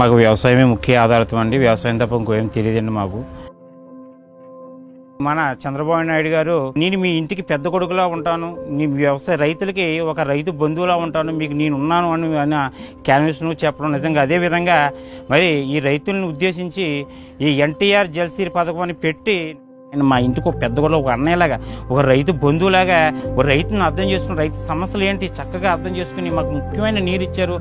మాకు వ్యవసాయమే ముఖ్య ఆధారితం అండి. వ్యవసాయం తప్ప ఇంకేం తెలియదండి మాకు. మన చంద్రబాబు నాయుడు గారు, నేను మీ ఇంటికి పెద్ద కొడుకులా ఉంటాను, నీ వ్యవసాయ రైతులకి ఒక రైతు బంధువులా ఉంటాను, మీకు నేను ఉన్నాను అని క్యాన్వస్ను చెప్పడం నిజంగా. అదేవిధంగా మరి ఈ రైతులను ఉద్దేశించి ఈ ఎన్టీఆర్ జలసిరి పథకం అని పెట్టి మా ఇంటికి ఒక పెద్ద కూడా ఒక అన్నయ్యలాగా, ఒక రైతు బంధువులాగా, ఒక రైతును అర్థం చేసుకుని రైతు సమస్యలు ఏంటి చక్కగా అర్థం చేసుకుని మాకు ముఖ్యమైన నీరు ఇచ్చారు.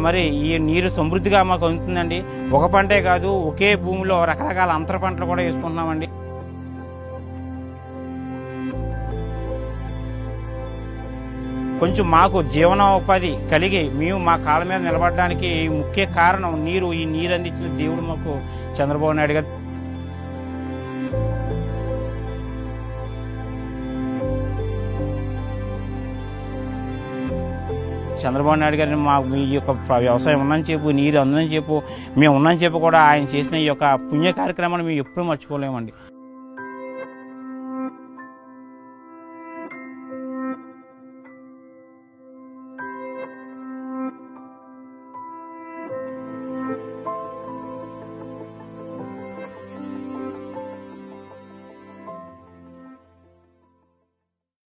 మరి ఈ నీరు సమృద్ధిగా మాకు అందుతుందండి. ఒక పంటే కాదు, ఒకే భూమిలో రకరకాల అంతర పంటలు కూడా వేసుకుంటున్నామండి. కొంచెం మాకు జీవనోపాధి కలిగి మేము మా కాళ్ళ మీద నిలబడడానికి ముఖ్య కారణం నీరు. ఈ నీరు అందించిన దేవుడు మాకు చంద్రబాబు నాయుడు గారు. చంద్రబాబు నాయుడు గారిని మీ యొక్క వ్యవసాయం ఉన్నని చెప్పు, నీరు అందరని చెప్పు, మేము ఉన్నని చెప్పు కూడా ఆయన చేసిన ఈ యొక్క పుణ్య కార్యక్రమాన్ని మేము ఎప్పుడూ మర్చిపోలేమండి.